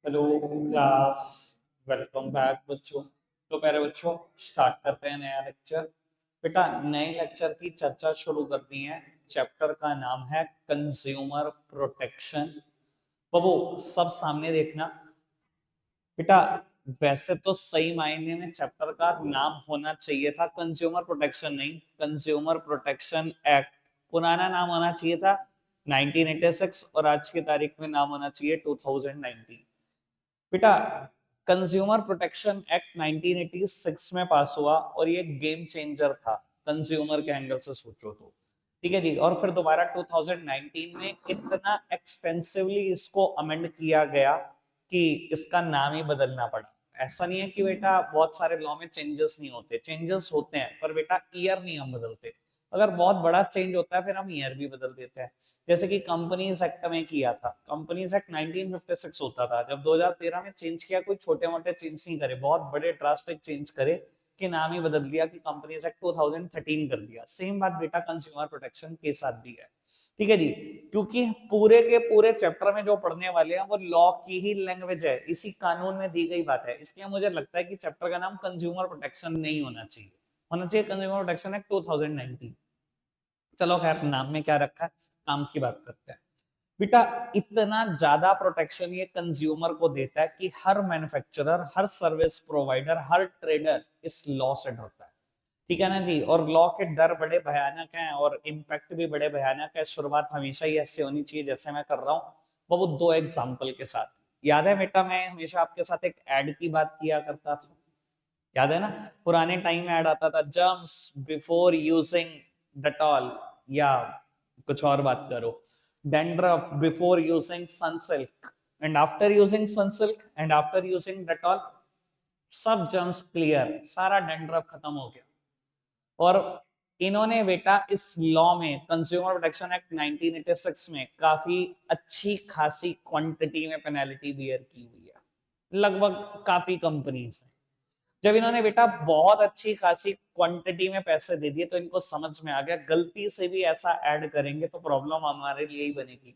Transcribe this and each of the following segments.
Hello class. Welcome back बच्चों। तो प्यारे बच्चों, स्टार्ट करते हैं नया लेक्चर। बेटा, नए लेक्चर की चर्चा शुरू करनी है। चैप्टर का नाम है कंज्यूमर प्रोटेक्शन। बबू, सब सामने देखना। बेटा, वैसे तो सही मायने में चैप्टर का नाम होना चाहिए था कंज्यूमर प्रोटेक्शन, नहीं कंज्यूमर प्रोटेक्शन एक्ट। पुराना नाम होना चाहिए था 1986 और आज की तारीख में नाम होना चाहिए 2019। बेटा, कंज्यूमर प्रोटेक्शन एक्ट 1986 में पास हुआ और ये गेम चेंजर था कंज्यूमर के एंगल से सोचो तो। ठीक है जी। और फिर दोबारा 2019 में इतना एक्सपेंसिवली इसको अमेंड किया गया कि इसका नाम ही बदलना पड़ा। ऐसा नहीं है कि बेटा बहुत सारे लॉ में चेंजेस नहीं होते, चेंजेस होते हैं, पर बेटा ईयर नहीं हम बदलते। अगर बहुत बड़ा चेंज होता है फिर हम ईयर भी बदल देते हैं। जैसे कि कंपनीज एक्ट में किया था। कंपनीज एक्ट 1956 होता था, जब 2013 में चेंज किया, कोई छोटे मोटे चेंज नहीं करे, बहुत बड़े ड्रास्टिक चेंज करे कि नाम ही बदल दिया कि कंपनीज एक्ट 2013 कर दिया। सेम बात बेटा कंज्यूमर प्रोटेक्शन के साथ भी है। ठीक है जी। क्योंकि पूरे के पूरे चैप्टर में जो पढ़ने वाले हैं वो लॉ की ही लैंग्वेज है, इसी कानून में दी गई बात है, इसलिए मुझे लगता है कि चैप्टर का नाम कंज्यूमर प्रोटेक्शन नहीं होना चाहिए, होना चाहिए कंज्यूमर प्रोटेक्शन एक्ट 2019। चलो खैर, नाम में क्या रखा है, काम की बात करते हैं। बेटा, इतना ज्यादा प्रोटेक्शन ये कंज्यूमर को देता है कि हर मैन्युफैक्चरर, हर सर्विस प्रोवाइडर, हर ट्रेडर इस लॉ से डरता है। ठीक है ना जी। और लॉ के डर बड़े भयानक हैं और इम्पैक्ट भी बड़े भयानक है। शुरुआत हमेशा ही ऐसे होनी चाहिए जैसे मैं कर रहा हूँ, वो दो एग्जाम्पल के साथ। याद है बेटा, मैं हमेशा आपके साथ एक एड की बात किया करता था, याद है ना? पुराने टाइम में ऐड आता था, जर्म्स बिफोर यूजिंग डेटॉल, या कुछ और बात करो, dandruff before using Sunsilk and after using Sunsilk and after using Dettol, सब जर्म्स क्लियर, सारा डैंड्रफ खत्म हो गया। और इन्होंने बेटा इस लॉ में, कंज्यूमर प्रोटेक्शन एक्ट 1986 में, काफी अच्छी खासी क्वांटिटी में पेनल्टी बियर की हुई है। लगभग काफी कंपनीज ने, जब इन्होंने बेटा बहुत अच्छी खासी क्वांटिटी में पैसे दे दिए तो इनको समझ में आ गया गलती से भी ऐसा ऐड करेंगे तो प्रॉब्लम हमारे लिए ही बनेगी।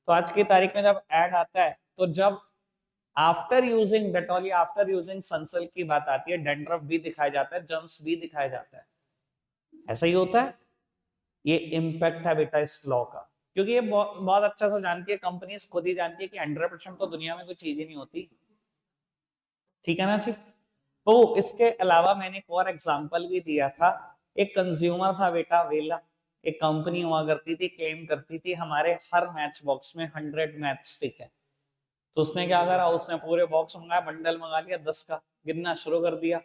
तो आज की तारीख में जब ऐड आता है, तो जब आफ्टर यूजिंग डेटॉल या आफ्टर यूजिंग सनसिल्क की बात आती है, डैंड्रफ भी दिखाया जाता है, जर्म्स भी दिखाया जाता है। ऐसा ही होता है। ये इम्पैक्ट है बेटा इस लॉ का, क्योंकि ये बहुत बहुत अच्छा से जानती है, कंपनीज खुद ही जानती है कि 100% तो दुनिया में कोई चीज ही नहीं होती। ठीक है ना जी। तो इसके अलावा मैंने एक और एग्जांपल भी दिया था। एक कंज्यूमर था बेटा, वेला। एक कंपनी हुआ करती थी, क्लेम करती थी हमारे हर मैच बॉक्स में 100 मैच स्टिक है। तो उसने क्या करा, उसने पूरे बॉक्स मंगाया, बंडल मंगा लिया 10 का, गिनना शुरू कर दिया।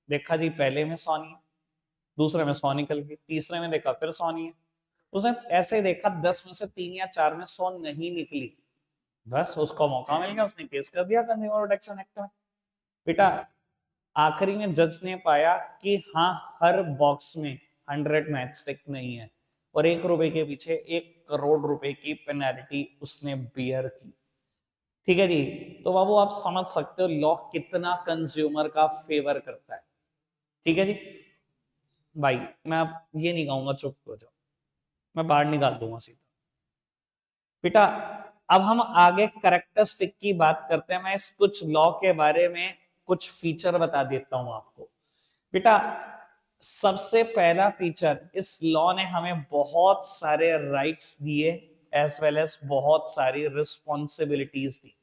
देखा जी पहले में 100 नहीं है, दूसरे में 100 निकल गई, तीसरे में देखा फिर 100 नहीं है। उसने ऐसे ही देखा 10 में से 3 या 4 में 100 नहीं निकली, बस उसको मौका मिल गया, उसने केस कर दिया कंज्यूमर प्रोटेक्शन एक्ट में। बेटा, आखिरी में जज ने पाया कि हाँ, हर बॉक्स में 100 मैच स्टिक नहीं है, और 1 रुपए के पीछे 1 करोड़ रुपए की पेनल्टी उसने बियर की। ठीक है जी। तो बाबू आप समझ सकते हो लॉ कितना कंज्यूमर का फेवर करता है। ठीक है जी। भाई, मैं अब ये नहीं कहूंगा चुप हो जाओ, मैं बाहर निकाल दूंगा सीधा। बेटा, अब हम आगे करेक्टरिस्टिक की बात करते हैं। मैं इस कुछ लॉ के बारे में कुछ फीचर बता देता हूं आपको। बेटा, सबसे पहला फीचर, इस लॉ ने हमें बहुत सारे राइट्स दिए एज वेल एज बहुत सारी रिस्पॉन्सिबिलिटीज दी।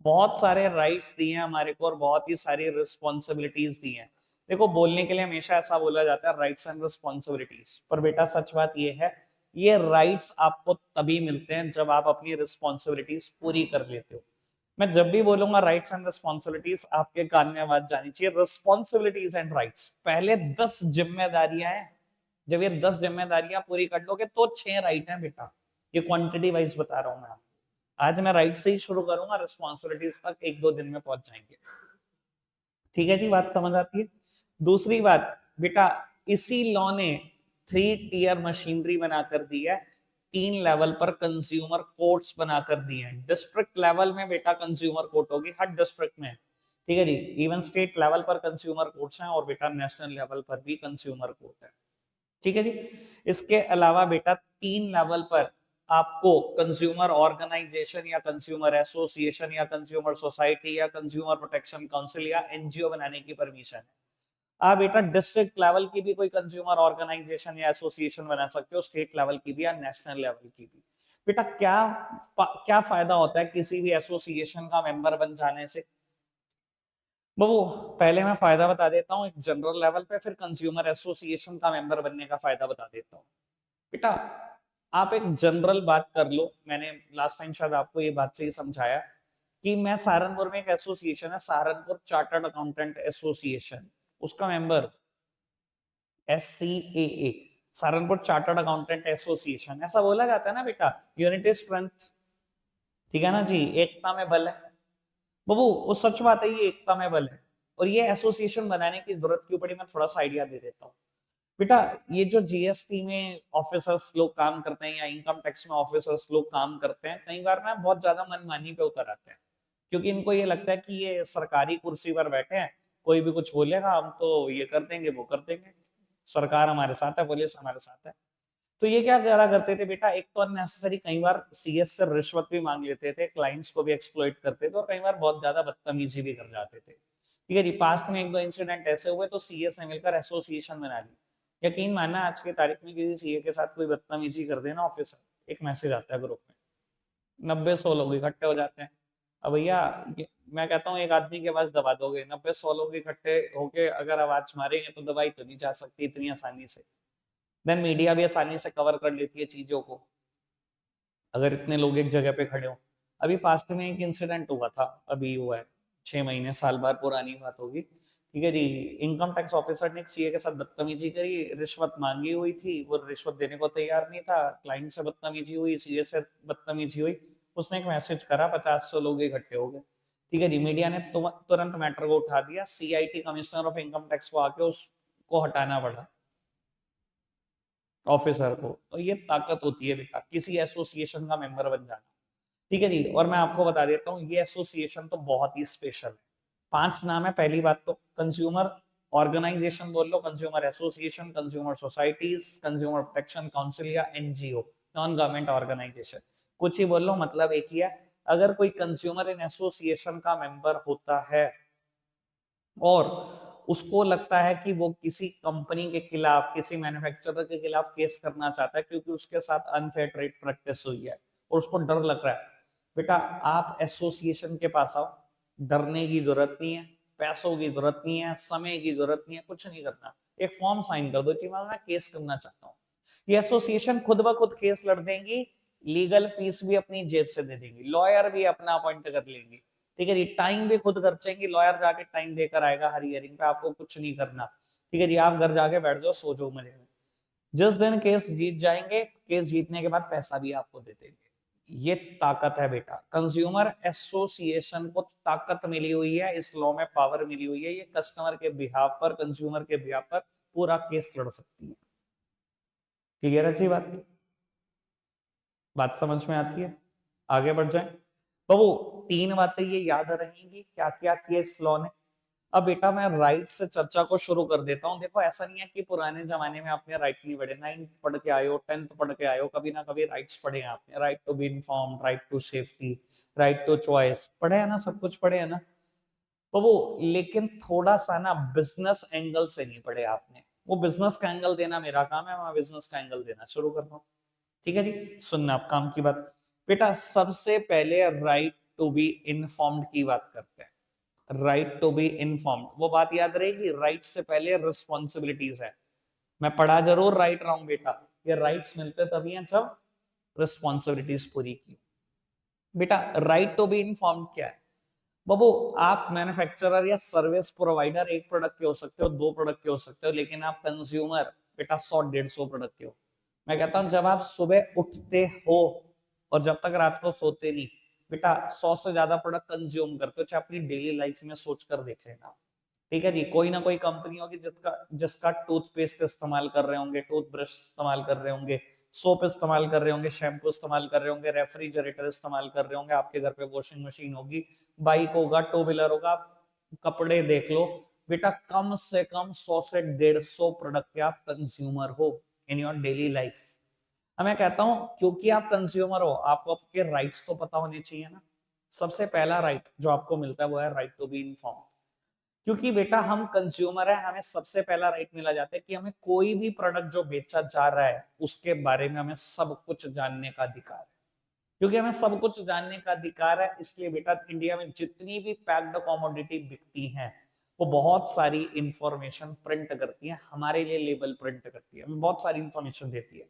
बहुत सारे राइट्स दिए हैं हमारे को और बहुत ही सारी रिस्पॉन्सिबिलिटीज दी हैं। देखो, बोलने के लिए हमेशा ऐसा बोला जाता है राइट्स एंड रिस्पॉन्सिबिलिटीज, पर बेटा सच बात ये है, ये राइट्स आपको तभी मिलते हैं जब आप अपनी रिस्पॉन्सिबिलिटीज पूरी कर लेते हो। मैं जब भी बोलूंगा राइट्स एंड रिस्पॉन्सिबिलिटीज, आपके कान में आवाज जानी चाहिए रिस्पॉन्सिबिलिटीज एंड राइट्स। पहले 10 जिम्मेदारियां हैं, जब ये 10 जिम्मेदारियां पूरी कर लोगे तो 6 राइट हैं बेटा। ये क्वांटिटी वाइज बता रहा हूं मैं आपको। आज मैं राइट से ही शुरू करूंगा, रिस्पॉन्सिबिलिटीज तक 1-2 दिन में पहुंच जाएंगे। ठीक है जी, बात समझ आती है। दूसरी बात बेटा, इसी लॉ ने 3 टियर मशीनरी बनाकर दी है, 3 लेवल पर कंज्यूमर कोर्ट्स बनाकर दिए हैं। डिस्ट्रिक्ट लेवल में बेटा कंज्यूमर कोर्ट होगी हर डिस्ट्रिक्ट में। ठीक है जी। इवन स्टेट लेवल पर कंज्यूमर कोर्ट्स हैं और बेटा नेशनल लेवल पर भी कंज्यूमर कोर्ट है। ठीक है जी। इसके अलावा बेटा 3 लेवल पर आपको कंज्यूमर ऑर्गेनाइजेशन या कंज्यूमर एसोसिएशन या कंज्यूमर सोसाइटी या कंज्यूमर प्रोटेक्शन काउंसिल या एनजीओ बनाने की परमिशन है। आप बेटा डिस्ट्रिक्ट लेवल की भी कोई कंज्यूमर ऑर्गेनाइजेशन या एसोसिएशन बना सकते हो, स्टेट लेवल की भी या नेशनल लेवल की भी। बेटा क्या फायदा होता है किसी भी एसोसिएशन का मेंबर बन जाने से? वो पहले मैं फायदा बता देता हूँ एक जनरल लेवल पे, फिर कंज्यूमर एसोसिएशन का मेंबर बनने का फायदा बता देता हूँ। बेटा आप एक जनरल बात कर लो, मैंने लास्ट टाइम शायद आपको ये बात से ही समझाया कि मैं सहारनपुर में एक एसोसिएशन है, सहारनपुर चार्टर्ड अकाउंटेंट एसोसिएशन, उसका member SCAA, Saharanpur chartered accountant association. ऐसा बोला जाता है ना बेटा, यूनिटी स्ट्रेंथ, ठीक है ना जी, एकता में बल है। बाबू वो सच बात है, ये एकता में बल है। और ये एसोसिएशन बनाने की जरूरत क्यों पड़ी, मैं थोड़ा सा आइडिया दे देता हूँ। बेटा ये जो जीएसटी में ऑफिसर्स लोग काम करते हैं या इनकम टैक्स में ऑफिसर्स लोग काम करते हैं, कई बार ना बहुत ज्यादा मनमानी पे उतर आते हैं, क्योंकि इनको ये लगता है कि ये सरकारी कुर्सी पर बैठे हैं, कोई भी कुछ बोलेगा हम तो ये कर देंगे वो कर देंगे, सरकार हमारे साथ है, पुलिस हमारे साथ है। तो ये क्या करा करते थे बेटा, एक तो अननेसेसरी कई बार सीएस से रिश्वत भी मांग लेते थे, क्लाइंट्स को भी एक्सप्लॉइट करते थे, और कई बार बहुत ज्यादा बदतमीजी भी कर जाते थे। ठीक है जी, पास्ट में एक दो इंसिडेंट ऐसे हुए तो सीएस ने मिलकर एसोसिएशन बना ली। यकीन मानना आज की तारीख में किसी सीए के साथ कोई बदतमीजी कर देना ऑफिसर, एक मैसेज आता है ग्रुप में, 90-100 लोग इकट्ठे हो जाते हैं। अब भैया मैं कहता हूँ एक आदमी के पास दबा दोगे, 90-100 लोग इकट्ठे होके अगर आवाज मारेंगे तो दबाई तो नहीं जा सकती इतनी आसानी से। देन मीडिया भी आसानी से कवर कर लेती है चीजों को, अगर इतने लोग एक जगह पे खड़े हो। अभी पास्ट में एक इंसिडेंट हुआ था, अभी हुआ है, 6 महीने साल भर पुरानी बात होगी। ठीक है जी, इनकम टैक्स ऑफिसर ने सीए के साथ बदतमीजी करी, रिश्वत मांगी हुई थी, वो रिश्वत देने को तैयार नहीं था, क्लाइंट से बदतमीजी हुई, सीए से बदतमीजी हुई। उसने एक मैसेज करा, 50-100 लोग इकट्ठे हो गए। ठीक है जी, मीडिया ने तुरंत मैटर को उठा दिया, CIT commissioner of income tax को आके उसको हटाना पड़ा ऑफिसर को। तो ये ताकत होती है बेटा किसी एसोसिएशन का मेंबर बन जाना। ठीक है जी, और मैं आपको बता देता हूँ ये एसोसिएशन तो बहुत ही स्पेशल है। 5 नाम है। पहली बात तो कंज्यूमर ऑर्गेनाइजेशन बोल लो, consumer association, consumer societies, consumer protection council या एनजीओ, नॉन गवर्नमेंट ऑर्गेनाइजेशन, कुछ ही बोल लो, मतलब एक ही है। अगर कोई कंज्यूमर इन एसोसिएशन का मेंबर होता है और उसको लगता है कि वो किसी कंपनी के खिलाफ, किसी मैन्युफैक्चरर के खिलाफ केस करना चाहता है क्योंकि उसके साथ अनफेयर ट्रेड प्रैक्टिस हुई है और उसको डर लग रहा है, बेटा आप एसोसिएशन के पास आओ, डरने की जरूरत नहीं है, पैसों की जरूरत नहीं है, समय की जरूरत नहीं है, कुछ नहीं करना, एक फॉर्म साइन कर दो कि मैं केस करना चाहता हूँ। ये एसोसिएशन खुद ब खुद केस लड़ देंगी, लीगल फीस भी अपनी जेब से दे देंगी, लॉयर भी अपना अपॉइंट कर लेंगी। ठीक है जी, टाइम भी खुद खर्चेंगे, लॉयर जाके टाइम देकर आएगा हर हियरिंग पे, आपको कुछ नहीं करना। ठीक है जी, आप घर जाके बैठ जाओ, सो जाओ मजे में। जिस दिन केस जीत जाएंगे, केस जीतने के बाद पैसा भी आपको दे देंगे। ये ताकत है बेटा, कंज्यूमर एसोसिएशन को ताकत मिली हुई है, इस लॉ में पावर मिली हुई है, ये कस्टमर के बिहाफ पर, कंज्यूमर के बिहाफ पर पूरा केस लड़ सकती है। क्लियर है सी बात समझ में आती है? आगे बढ़ जाए तो वो 3 बातें ये याद रहेंगी क्या क्या किया इस लॉ ने। अब बेटा मैं राइट से चर्चा को शुरू कर देता हूँ। देखो ऐसा नहीं है कि पुराने जमाने में आपने राइट नहीं पढ़े, 9th पढ़ के आयो, 10th पढ़ के आयो, कभी ना कभी राइट्स पढ़े हैं आपने, right to be informed, right to safety, right to choice, पढ़े है ना, सब कुछ पढ़े है ना। तो वो लेकिन थोड़ा सा ना बिजनेस एंगल से नहीं पढ़े आपने, वो बिजनेस का एंगल देना मेरा काम है, मैं बिजनेस का एंगल देना शुरू कर रहा हूँ। ठीक है जी, सुनना आप काम की बात। बेटा सबसे पहले राइट टू बी इन्फॉर्म्ड की बात करते हैं। राइट टू बी इन्फॉर्म्ड, वो बात याद रहेगी, राइट से पहले रिस्पॉन्सिबिलिटीज है। मैं पढ़ा जरूर राइट रहा हूं बेटा, ये राइट्स मिलते तभी हैं जब रिस्पॉन्सिबिलिटीज पूरी की। बेटा राइट टू बी इन्फॉर्म्ड क्या है बाबू? आप मैन्युफैक्चरर या सर्विस प्रोवाइडर एक प्रोडक्ट के हो सकते हो, 2 प्रोडक्ट के हो सकते हो, लेकिन आप कंज्यूमर बेटा 100-150 प्रोडक्ट के हो। मैं कहता हूं जब आप सुबह उठते हो और जब तक रात को सोते नहीं, बेटा 100 से ज्यादा प्रोडक्ट कंज्यूम करते हो, चाहे अपनी डेली लाइफ में सोच कर देख लेना। ठीक है जी, कोई ना कोई कंपनी होगी जिसका जिसका टूथपेस्ट इस्तेमाल कर रहे होंगे, टूथब्रश इस्तेमाल कर रहे होंगे, सोप इस्तेमाल कर रहे होंगे, शैम्पू इस्तेमाल कर रहे होंगे, रेफ्रिजरेटर इस्तेमाल कर रहे होंगे, आपके घर पे वॉशिंग मशीन होगी, बाइक होगा, टू व्हीलर होगा, कपड़े देख लो। बेटा कम से कम 100 से 150 प्रोडक्ट के आप कंज्यूमर हो इन योर डेली लाइफ। अब मैं कहता हूं क्योंकि आप कंज्यूमर हो, आपको आपके राइट्स तो पता होने चाहिए ना। सबसे पहला राइट जो आपको मिलता है वो है राइट टू बी इन्फॉर्म। क्योंकि बेटा हम कंज्यूमर है, हमें सबसे पहला राइट मिला जाता है कि हमें कोई भी प्रोडक्ट जो बेचा जा रहा है उसके बारे में हमें सब कुछ जानने का अधिकार है। क्योंकि हमें सब कुछ जानने का अधिकार है, इसलिए बेटा इंडिया में जितनी भी पैक्ड कमोडिटी बिकती हैं वो बहुत सारी इंफॉर्मेशन प्रिंट करती है, हमारे लिए लेबल प्रिंट करती है, हमें बहुत सारी इंफॉर्मेशन देती है।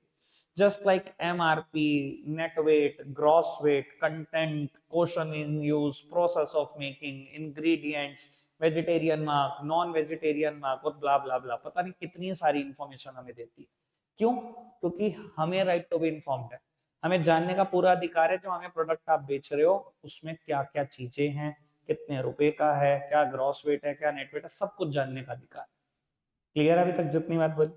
just like MRP, net weight, gross weight, content, caution in use, process of making, ingredients, vegetarian mark, non vegetarian mark और ब्ला ब्ला ब्ला, पता नहीं कितनी सारी इंफॉर्मेशन हमें देती है। क्यों? क्योंकि हमें राइट टू बी इन्फॉर्म्ड है, हमें जानने का पूरा अधिकार है जो हमें प्रोडक्ट आप बेच रहे हो उसमें क्या क्या चीजें हैं, कितने रुपए का है, क्या ग्रॉस वेट है, क्या नेट वेट है, सब कुछ जानने का अधिकार। क्लियर अभी तक जितनी बात बोली?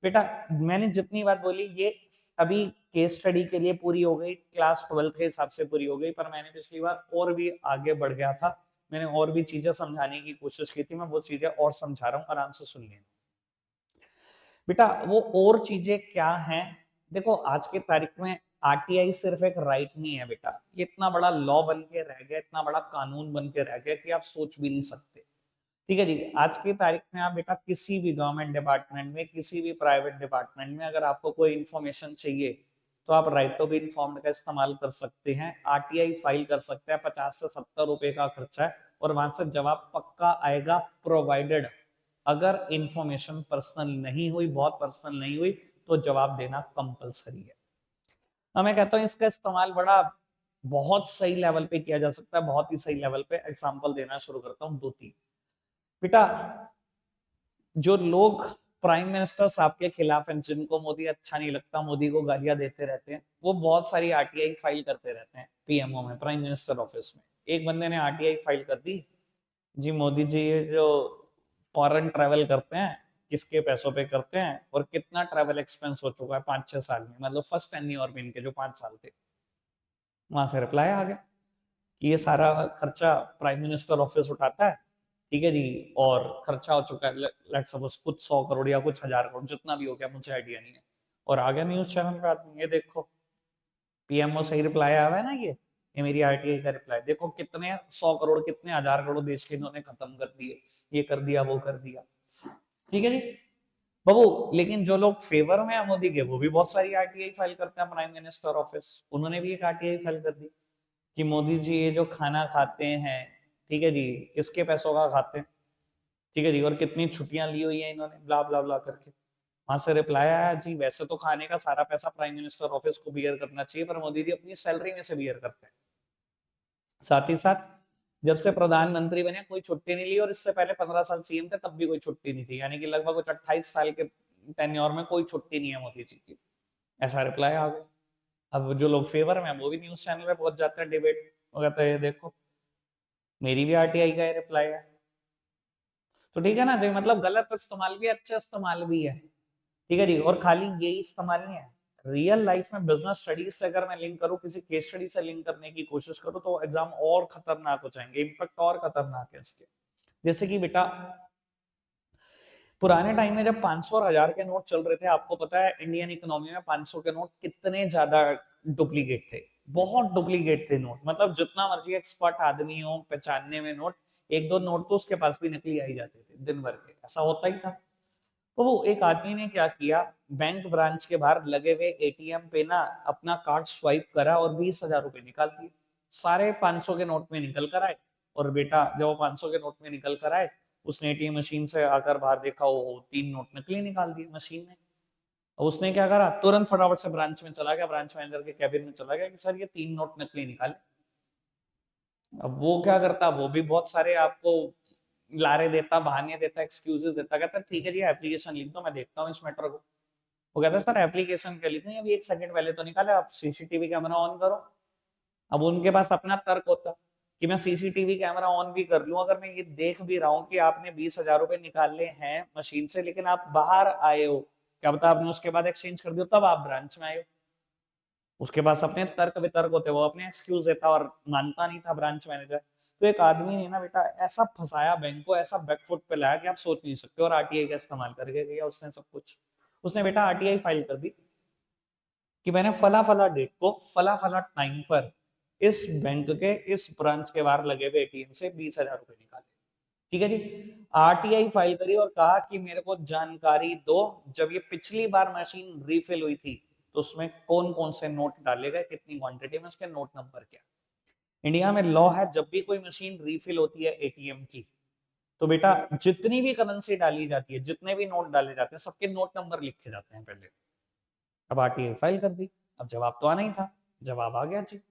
बेटा मैंने जितनी बात बोली ये अभी केस स्टडी के लिए पूरी हो गई, क्लास 12 के हिसाब से पूरी हो गई, पर मैंने पिछली बार और भी आगे बढ़ गया था, मैंने और भी चीजें समझाने की कोशिश की थी, मैं वो चीजें और समझा रहा हूँ, आराम से सुनिए। बेटा वो और चीजें क्या हैं? देखो आज की तारीख में आरटीआई सिर्फ एक राइट नहीं है बेटा, ये इतना बड़ा लॉ बन के रह गया, इतना बड़ा कानून बन के रह गया कि आप सोच भी नहीं सकते। ठीक है जी, आज की तारीख में आप बेटा किसी भी गवर्नमेंट डिपार्टमेंट में, किसी भी प्राइवेट डिपार्टमेंट में अगर आपको कोई इंफॉर्मेशन चाहिए तो आप राइट टू बी इन्फॉर्म्ड का इस्तेमाल कर सकते हैं, आरटीआई फाइल कर सकते हैं, 50 से 70 रुपए का खर्चा है और वहां से जवाब पक्का आएगा, प्रोवाइडेड अगर इंफॉर्मेशन पर्सनल नहीं हुई, बहुत पर्सनल नहीं हुई तो जवाब देना कंपलसरी है। अब मैं कहता हूँ इसका इस्तेमाल बड़ा बहुत सही लेवल पे किया जा सकता है, बहुत ही सही लेवल पे। एग्जांपल देना शुरू करता हूँ दो तीन। बेटा जो लोग प्राइम मिनिस्टर साहब के खिलाफ हैं, जिनको मोदी अच्छा नहीं लगता, मोदी को गालियां देते रहते हैं, वो बहुत सारी आरटीआई फाइल करते रहते हैं पीएमओ में, प्राइम मिनिस्टर ऑफिस में। एक बंदे ने आरटीआई फाइल कर दी, जी मोदी जी ये जो फॉरेन ट्रेवल करते हैं किसके पैसों पे करते हैं और कितना ट्रेवल एक्सपेंस हो चुका है 5-6 साल में, मतलब फर्स्ट टेन्योर में इनके जो 5 साल थे। वहां से रिप्लाई आ गया कि ये सारा खर्चा प्राइम मिनिस्टर ऑफिस उठाता है, ठीक है जी, और खर्चा हो चुका है लेट सपोज कुछ 100 करोड़ या कुछ 1000 करोड़, जितना भी हो गया मुझे आइडिया नहीं है। और आ गया न्यूज चैनल पे आदमी, ये देखो पीएमओ सही रिप्लाई आया है ना, ये मेरी आरटीआई का रिप्लाई देखो, कितने 100 करोड़ कितने 1000 करोड़ देश के इन्होंने खत्म कर दिए, ये कर दिया वो कर दिया। ठीक है जी बाबू, लेकिन जो लोग फेवर में है मोदी के वो भी बहुत सारी आरटीआई फाइल करते हैं प्राइम मिनिस्टर ऑफिस, उन्होंने भी एक आरटीआई फाइल कर दी कि मोदी जी ये जो खाना खाते हैं, ठीक है जी, किसके पैसों का खाते हैं, ठीक है जी, और कितनी छुट्टियां ली हुई है इन्होंने, ब्ला ब्ला ब्ला करके। वहां से रिप्लाई आया जी वैसे तो खाने का सारा पैसा प्राइम मिनिस्टर ऑफिस को बियर करना चाहिए, पर मोदी जी अपनी सैलरी में से बियर करते हैं। साथ ही साथ जब से प्रधानमंत्री बने कोई छुट्टी नहीं ली, और इससे पहले 15 साल सीएम थे तब भी कोई छुट्टी नहीं थी, यानी कि लगभग कुछ 28 साल के टेन्योर में कोई छुट्टी नहीं है मोदी जी की। ऐसा रिप्लाई आ गया। अब जो लोग फेवर में वो भी न्यूज चैनल पे पहुंच जाते हैं डिबेट, वो कहते हैं देखो मेरी भी आरटीआई का रिप्लाई है। तो ठीक है ना जी, मतलब गलत इस्तेमाल भी है, अच्छा इस्तेमाल भी है। ठीक है जी, और खाली यही इस्तेमाल नहीं है, रियल लाइफ में बिजनेस स्टडीज से अगर मैं लिंक करूं, किसी केस स्टडी से लिंक करने की कोशिश करूं तो एग्जाम और खतरनाक हो जाएंगे, इम्पैक्ट और खतरनाक है इसके। जैसे कि बेटा पुराने टाइम में जब 500 और 1000 के नोट चल रहे थे, आपको पता है इंडियन इकोनॉमी में 500 के नोट कितने ज्यादा डुप्लीकेट थे, बहुत डुप्लीकेट थे नोट, मतलब जितना मर्जी एक्सपर्ट आदमी हो पहचानने में नोट, एक दो नोट तो उसके पास भी नकली आई जाते थे दिन भर के, ऐसा होता ही था। तो वो एक आदमी ने क्या किया, बैंक ब्रांच के बाहर लगे हुए एटीएम पे ना अपना कार्ड स्वाइप करा और 20,000 रुपए निकाल दिए, सारे 500 के नोट में निकल कर आए। और बेटा जब वो 500 के नोट में निकल कर आए, उसने एटीएम मशीन से आकर बाहर देखा, वो 3 नोट नकली निकाल दिए मशीन ने। और उसने क्या करा, तुरंत फटाफट से ब्रांच में चला गया, ब्रांच मैनेजर के कैबिन में चला गया कि सर ये 3 नोट नकली निकाले। अब वो क्या करता, वो भी बहुत सारे आपको लारे देता, बहाने देता, एक्सक्यूजेस देता, कहता ठीक है जी एप्लीकेशन लिख दो मैं देखता हूँ इस मैटर को। वो कहता सर एप्लीकेशन क्या लिखनी है, अभी 1 सेकंड पहले तो निकाले, आप सीसीटीवी कैमरा ऑन करो। अब उनके पास अपना तर्क होता कि मैं सीसीटीवी कैमरा ऑन भी कर लूं, अगर मैं ये देख भी रहा हूं कि आपने 20,000 रुपए निकाले हैं मशीन से, लेकिन आप बाहर आए हो, क्या पता आपने उसके बाद एक्सचेंज कर दिया, तब आप ब्रांच में आए हो। उसके पास अपने तर्क वितर्क होते, वो अपने एक्सक्यूज देता और मानता नहीं था ब्रांच मैनेजर। तो एक आदमी ने ना बेटा ऐसा फंसाया बैंक को, ऐसा बैकफुट पे लाया कि आप सोच नहीं सकते, और आरटीआई का इस्तेमाल करके गया उसने सब कुछ। उसने बेटा आरटीआई फाइल कर दी कि मैंने फला फला डेट को फला फला टाइम पर इस बैंक के इस ब्रांच के बाहर लगे हुए एटीएम से 20,000 रुपए निकाले। ठीक है जी। आरटीआई फाइल करी और कहा कि मेरे को जानकारी दो, जब ये पिछली बार मशीन रीफिल हुई थी तो उसमें कौन कौन से नोट डाले गए, कितनी क्वांटिटी में, उसके नोट नंबर क्या। इंडिया में लॉ है, जब भी कोई मशीन रीफिल होती है एटीएम की, तो बेटा जितनी भी करेंसी डाली जाती है, जितने भी नोट डाले जाते हैं, सबके नोट नंबर लिखे जाते हैं पहले। अब आरटीआई फाइल कर दी, अब जवाब तो आना ही था, जवाब आ गया जी।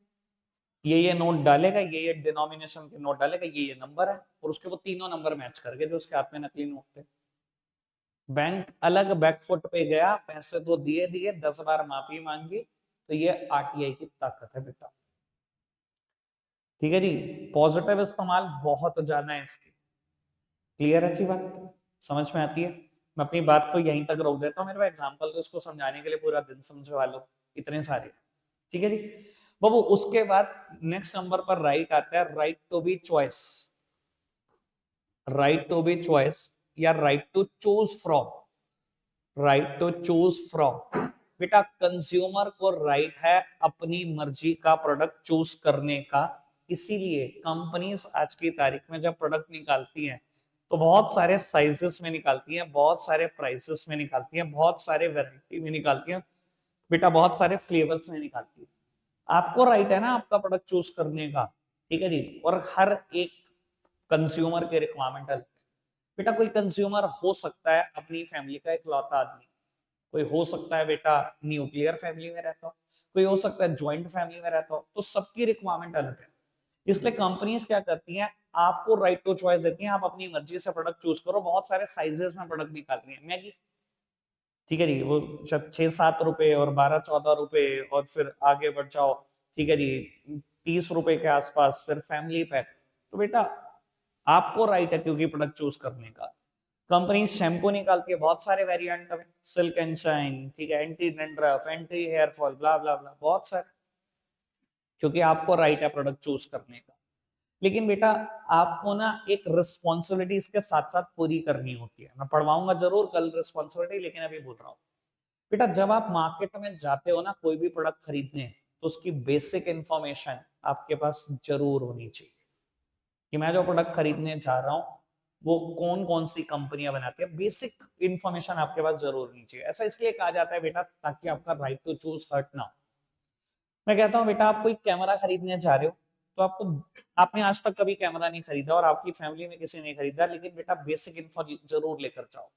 ये नोट डालेगा, ये डिनोमिनेशन के नोट डालेगा, ये नंबर है, और उसके वो तीनों नंबर मैच कर गए जो उसके हाथ में नकली नोट थे। बैंक अलग बैकफुट पे गया, पैसे तो दिए दिए, 10 बार माफी मांगी, तो ये आरटीआई की ताकत है बेटा। ठीक है जी। पॉजिटिव इस्तेमाल बहुत ज्यादा है इसकी। क्लियर है अच्छी बात, समझ में आती है। मैं अपनी बात को यहीं तक रोक देता हूँ, मेरे पास एग्जांपल तो इसको समझाने के लिए पूरा दिन समझवा लो, इतने सारे। ठीक है जी बाबू। उसके बाद नेक्स्ट नंबर पर राइट आता है, right to be choice. Right to be choice या right to choose from. Right to choose from, बेटा कंज्यूमर को राइट है अपनी मर्जी का प्रोडक्ट चूज करने का। इसीलिए कंपनीज आज की तारीख में जब प्रोडक्ट निकालती हैं तो बहुत सारे साइजेस में निकालती हैं, बहुत सारे प्राइसेस में निकालती हैं, बहुत सारे वैरायटी में निकालती हैं, बेटा बहुत सारे फ्लेवर्स में निकालती है। आपको राइट है ना आपका प्रोडक्ट चूज करने का। ठीक है जी। और हर एक कंज्यूमर के रिक्वायरमेंट है। बेटा कोई कंज्यूमर हो सकता है अपनी फैमिली का इकलौता आदमी, कोई हो सकता है बेटा न्यूक्लियर फैमिली में रहता हो, कोई हो सकता है ज्वाइंट फैमिली में रहता हो, तो सबकी रिक्वायरमेंट अलग है। इसलिए कंपनीज क्या करती हैं, आपको राइट टू चॉइस देती हैं, आप अपनी मर्जी से प्रोडक्ट चूज करो। बहुत सारे साइजेस में प्रोडक्ट निकालती हैं। मैगी, ठीक है जी, वो 6-7 रुपए और 12-14 रुपए, और फिर आगे बढ़ जाओ, ठीक है जी, 30 रुपए के आसपास, फिर फैमिली पैक। तो बेटा आपको राइट है क्योंकि प्रोडक्ट चूज करने का। कंपनी शैम्पू निकालती है बहुत सारे वेरिएंट में, सिल्क एंड शाइन, ठीक है, anti dandruff, anti hair fall, blah blah blah, बहुत सारे, क्योंकि आपको राइट है प्रोडक्ट चूज करने का। लेकिन बेटा आपको ना एक रिस्पॉन्सिबिलिटी इसके साथ साथ पूरी करनी होती है। मैं पढ़वाऊंगा जरूर कल रिस्पॉन्सिबिलिटी, लेकिन अभी बोल रहा हूँ बेटा, जब आप मार्केट में जाते हो ना कोई भी प्रोडक्ट खरीदने, तो उसकी बेसिक इंफॉर्मेशन आपके पास जरूर होनी चाहिए कि मैं जो प्रोडक्ट खरीदने जा रहा हूँ वो कौन कौन सी कंपनियां बनाती है। बेसिक इंफॉर्मेशन आपके पास जरूर होनी चाहिए। ऐसा इसलिए कहा जाता है बेटा ताकि आपका राइट टू चूज हर्ट ना हो। मैं कहता हूँ बेटा आप कोई कैमरा खरीदने जा रहे हो, तो आपने आज तक कभी कैमरा नहीं खरीदा और आपकी फैमिली में किसी ने खरीदा, लेकिन बेटा बेसिक इन्फो जरूर लेकर जाओ,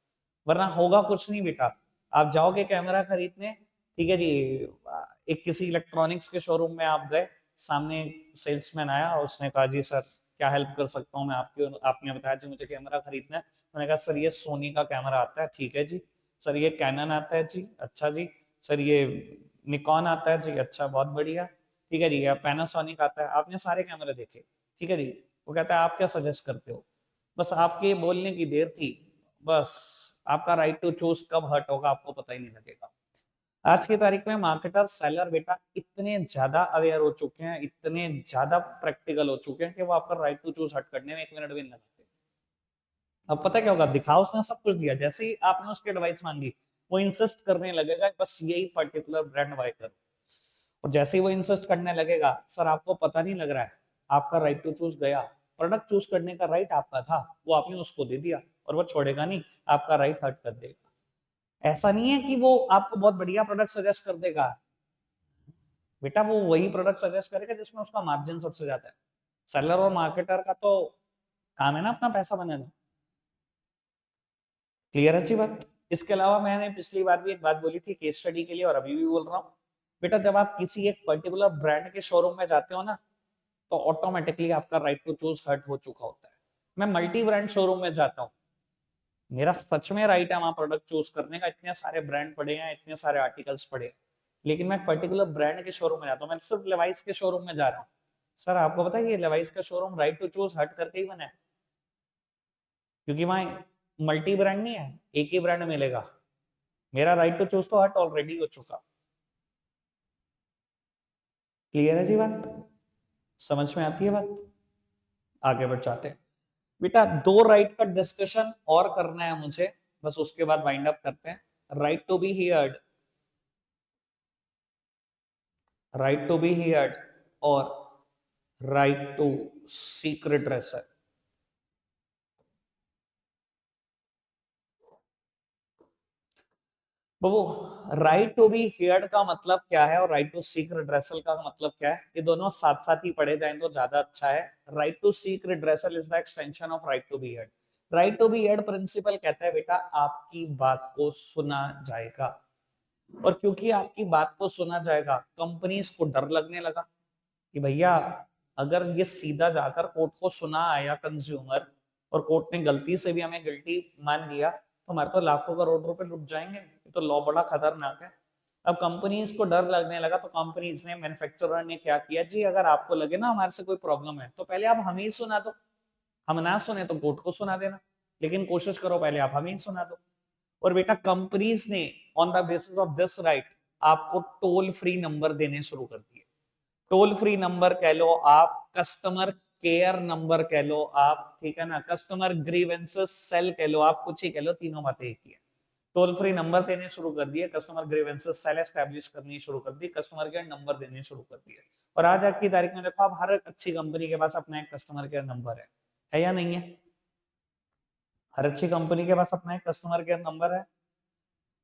वरना होगा कुछ नहीं बेटा। आप जाओगे कैमरा खरीदने, ठीक है जी, एक किसी इलेक्ट्रॉनिक्स के शोरूम में आप गए, सामने सेल्समैन आया, उसने कहा जी सर क्या हेल्प कर सकता हूँ मैं आपकी। आपने बताया जी मुझे कैमरा खरीदना है। मैंने कहा सर ये सोनी का कैमरा आता है, ठीक है जी। सर ये कैनन आता है जी, अच्छा जी। सर ये निकॉन आता है जी, अच्छा बहुत बढ़िया। ठीक है जी। या पैनासोनिक आता है। आपने सारे कैमरे देखे, ठीक है जी। वो कहता है आप क्या सजेस्ट करते हो। बस आपके बोलने की देर थी, बस आपका राइट टू चूज कब हर्ट होगा आपको पता ही नहीं लगेगा। आज की तारीख में मार्केटर सेलर बेटा इतने ज्यादा अवेयर हो चुके हैं, इतने ज्यादा प्रैक्टिकल हो चुके हैं कि वो आपका राइट टू चूज हट करने में 1 मिनट भी नहीं लगाते। अब पता क्या होगा, दिखाओ उसने सब कुछ दिया, जैसे ही आपने उसकी एडवाइस मांगी वो इंसिस्ट करने लगेगा बस यही पर्टिकुलर ब्रांड बाय करो। और जैसे ही वो इंसिस्ट करने लगेगा, सर आपको पता नहीं लग रहा है, आपका राइट टू चूज गया, प्रोडक्ट चूज करने का राइट आपका था, वो आपने उसको दे दिया, और वो छोड़ेगा नहीं, आपका राइट हर्ट कर देगा। ऐसा नहीं है कि वो आपको बहुत बढ़िया प्रोडक्ट सजेस्ट कर देगा, बेटा वो वही प्रोडक्ट सजेस्ट करेगा जिसमें उसका मार्जिन सबसे ज्यादा है। सेलर और मार्केटर का तो काम है ना अपना पैसा बनाना। क्लियर अच्छी बात। इसके अलावा मैंने पिछली बार भी एक बात बोली थी केस स्टडी के लिए, और अभी भी बोल रहा हूँ बेटा, जब आप किसी एक पर्टिकुलर ब्रांड के शोरूम में जाते हो ना, तो ऑटोमेटिकली आपका राइट टू चूज हर्ट हो चुका होता है। मैं मल्टी ब्रांड शोरूम में जाता हूँ, मेरा सच में राइट है वहां प्रोडक्ट चूज करने का, इतने सारे ब्रांड पड़े हैं, इतने सारे आर्टिकल्स पड़े हैं, लेकिन मैं पर्टिकुलर ब्रांड के शोरूम में जाता हूँ। मैं सिर्फ लेवाइस के शोरूम में जा रहा हूँ, सर आपको पता है ये लेवाइस का शोरूम राइट टू चूज हट करके ही बना है, क्योंकि वहां मल्टी ब्रांड नहीं है, एक ही ब्रांड मिलेगा। मेरा राइट टू चूज तो हट ऑलरेडी हो चुका। क्लियर है जी बात, समझ में आती है बात। आगे बढ़ जाते हैं बेटा, 2 राइट का डिस्कशन और करना है मुझे, बस उसके बाद वाइंड अप करते हैं। Right to be heard, right to be heard और राइट टू सीक रिड्रेसल। वो राइट टू बी हियर्ड का मतलब क्या है और राइट टू सीक रिड्रेसल का मतलब क्या है, ये दोनों साथ साथ ही पढ़े जाएं तो ज्यादा अच्छा है। Right to seek redressal is the extension of right to be heard. Right to be heard principle कहता है बेटा आपकी बात को सुना जाएगा, और क्योंकि आपकी बात को सुना जाएगा कंपनीज को डर लगने लगा कि भैया अगर ये सीधा जाकर कोर्ट को सुना आया कंज्यूमर और कोर्ट ने गलती से भी हमें गिल्टी मान लिया तो हमारे तो लाखों करोड़ रुपए लुट जाएंगे, ये तो लॉ बड़ा खतरनाक है। अब कंपनीज को डर लगने लगा तो कंपनीज ने, मैन्युफैक्चरर ने क्या किया जी, अगर आपको लगे ना हमारे से कोई प्रॉब्लम है तो पहले आप हमें ही सुना दो, हम ना सुने तो कोर्ट को सुना देना, लेकिन कोशिश करो पहले आप हमें ही सुना दो। और बेटा कंपनीज ने on the basis of this right आपको टोल फ्री नंबर देने शुरू कर दिए। टोल फ्री नंबर कह लो आप, कस्टमर केयर नंबर कह लो आप, ठीक है ना, कस्टमर ग्रीवेंसेस सेल कह लो आप, कुछ ही कह लो, तीनों बातें एक ही है। टोल फ्री नंबर देने शुरू कर दिए, कस्टमर ग्रीवेंसेस सेल एस्टैब्लिश करनी शुरू कर दी, कस्टमर केयर नंबर देने शुरू कर दिए। और आज की तारीख में देखो आप, हर अच्छी कंपनी के पास अपना एक कस्टमर केयर नंबर है या नहीं है? हर अच्छी कंपनी के पास अपना एक कस्टमर केयर नंबर है।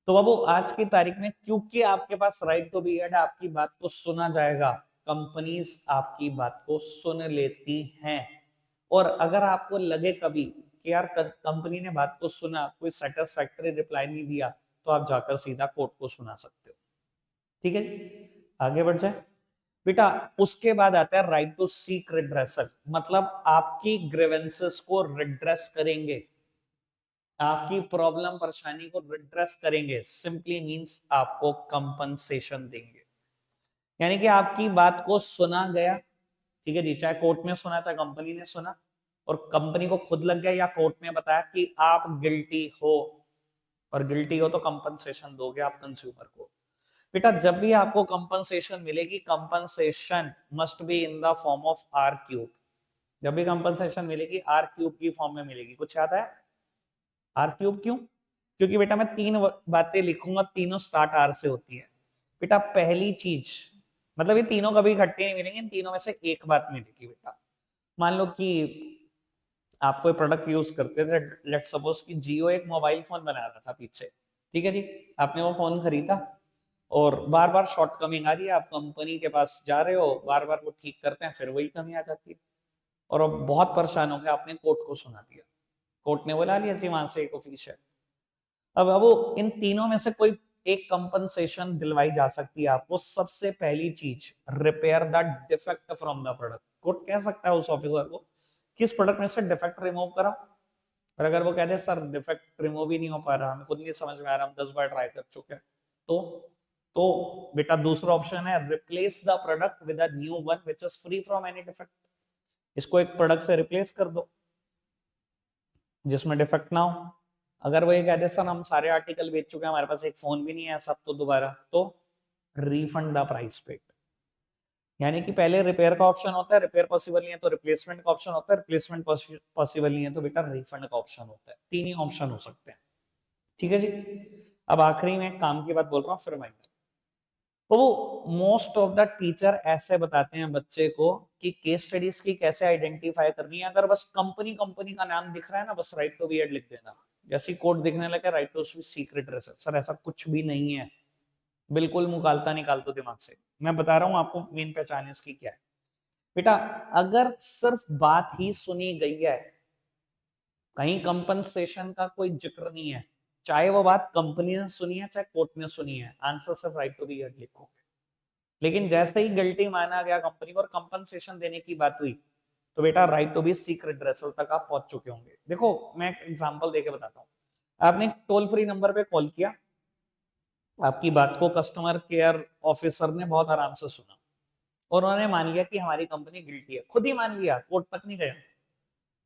तो बाबू आज की तारीख में क्योंकि आपके पास राइट टू बी हेड, आपकी बात को सुना जाएगा, कंपनीज आपकी बात को सुन लेती हैं। और अगर आपको लगे कभी कि यार कंपनी ने बात को सुना, कोई सेटिस्फैक्टरी रिप्लाई नहीं दिया, तो आप जाकर सीधा कोर्ट को सुना सकते हो। ठीक है जी, आगे बढ़ जाए बेटा। उसके बाद आता है राइट टू सीक रिड्रेसल, मतलब आपकी ग्रीवेंसेस को रिड्रेस करेंगे, आपकी प्रॉब्लम परेशानी को रिड्रेस करेंगे। सिंपली मींस आपको कंपनसेशन देंगे, यानी कि आपकी बात को सुना गया, ठीक है जी, चाहे कोर्ट में सुना चाहे कंपनी ने सुना, और कंपनी को खुद लग गया या कोर्ट में बताया कि आप गिल्टी हो, और गिल्टी हो तो कंपनसेशन दोगे आप कंज्यूमर को। बेटा जब भी आपको कंपनसेशन मिलेगी, compensation must be in the form of R cube. जब भी कंपनसेशन मिलेगी आर क्यूब की फॉर्म में मिलेगी। कुछ याद है? आर क्यूब क्यों? क्योंकि बेटा मैं तीन बातें लिखूंगा, तीनों स्टार्ट आर से होती है। बेटा पहली चीज, मतलब ये तीनों कभी इकट्ठे नहीं मिलेंगे, इन तीनों में से एक बात मिलेगी बेटा। मान लो कि आप कोई प्रोडक्ट यूज करते थे, लेट सपोज कि जियो एक मोबाइल फोन बना रहा था पीछे, ठीक है जी, आपने वो फोन खरीदा और बार बार शॉर्टकमिंग आ रही है, आप कंपनी के पास जा रहे हो, बार बार वो ठीक करते हैं, फिर वही कमी आ जाती है, और अब बहुत परेशान हो गए, आपने कोर्ट को सुना दिया, कोर्ट ने बुला लिया जी वहां से एक ऑफिशियल। अब वो इन तीनों में से कोई एक कंपनसेशन दिलवाई जा सकती है आपको। सबसे पहली चीज, repair the defect from the product. Court कह सकता है उस ऑफिसर को किस प्रोडक्ट में से डिफेक्ट रिमूव करा, और अगर वो कह दे सर डिफेक्ट रिमूव ही नहीं हो पा रहा, हमें खुद नहीं समझ में आ रहा, हम 10 बार ट्राई कर चुके हैं, तो तो बेटा दूसरा ऑप्शन है replace the product with a new one which is free from any defect. इसको एक प्रोडक्ट से रिप्लेस कर दो जिसमें डिफेक्ट ना हो। अगर वो ये कह दे सर हम सारे आर्टिकल बेच चुके हैं, हमारे पास एक फोन भी नहीं है सब, तो दोबारा तो रिफंड द प्राइस पेड। यानी कि पहले रिपेयर का ऑप्शन होता है, रिपेयर पॉसिबल नहीं है तो रिप्लेसमेंट का ऑप्शन होता है, रिप्लेसमेंट पॉसिबल नहीं है तो बेटा रिफंड का ऑप्शन होता है। तीन ही ऑप्शन हो सकते हैं, ठीक है जी। अब आखिरी में काम की बात बोल रहा हूँ, फिर मैं तो मोस्ट ऑफ द टीचर ऐसे बताते हैं बच्चे को कि केस स्टडीज की कैसे आइडेंटिफाई करनी है। अगर बस कंपनी कंपनी का नाम दिख रहा है ना, बस राइट टू बी एड लिख देना, जैसी कोड दिखने लगे right to secret research. Sir ऐसा कुछ भी नहीं है, बिल्कुल मुकालता निकाल दो दिमाग से। मैं बता रहा हूं आपको मेन पहचान इसकी क्या है बेटा। अगर सिर्फ बात ही सुनी गई है, कहीं कंपनसेशन का कोई जिक्र नहीं है, चाहे वो बात कंपनी ने सुनी है चाहे कोर्ट ने सुनी है, आंसर सिर्फ राइट टू बी एड लिखोगे। लेकिन जैसे ही गिल्टी माना गया कंपनी को और कंपनसेशन देने की बात हुई, तो बेटा right to be secret redressal तक आप पहुंच चुके होंगे। देखो मैं एक एग्जांपल देके बताता हूँ। आपने टोल फ्री नंबर पे कॉल किया, आपकी बात को कस्टमर केयर ऑफिसर ने बहुत आराम से सुना और उन्होंने मान लिया कि हमारी कंपनी गिल्टी है, खुद ही मान लिया, कोर्ट तक नहीं गया,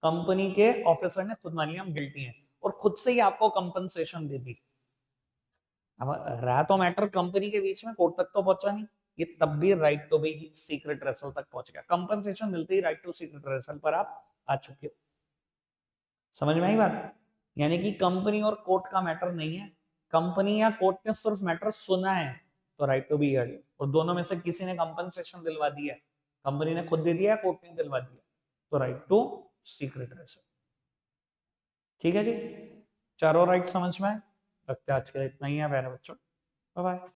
कंपनी के ऑफिसर ने खुद मान लिया हम गिल्टी हैं और खुद से ही आपको कंपनसेशन दे दी। अब रहा तो मैटर कंपनी के बीच में, कोर्ट तक तो पहुंचा नहीं, ये तब भी right to be secret redressal तक पहुंच गया। कंपनसेशन मिलते ही राइट टू सीक्रेट रेसल पर आप आ चुके हो। समझ में आई बात? यानी कि कंपनी और कोर्ट का मैटर नहीं है, कंपनी या कोर्ट ने सिर्फ मैटर सुना है तो राइट टू बी हेड, और दोनों में से किसी ने कंपनसेशन दिलवा दी है, कंपनी ने खुद दे दिया, कोर्ट ने दिलवा दिया, तो राइट टू सीक रिड्रेसल। ठीक है जी, चारों राइट समझ में आए? लगता है आज के लिए इतना ही है प्यारे बच्चों, बाय बाय।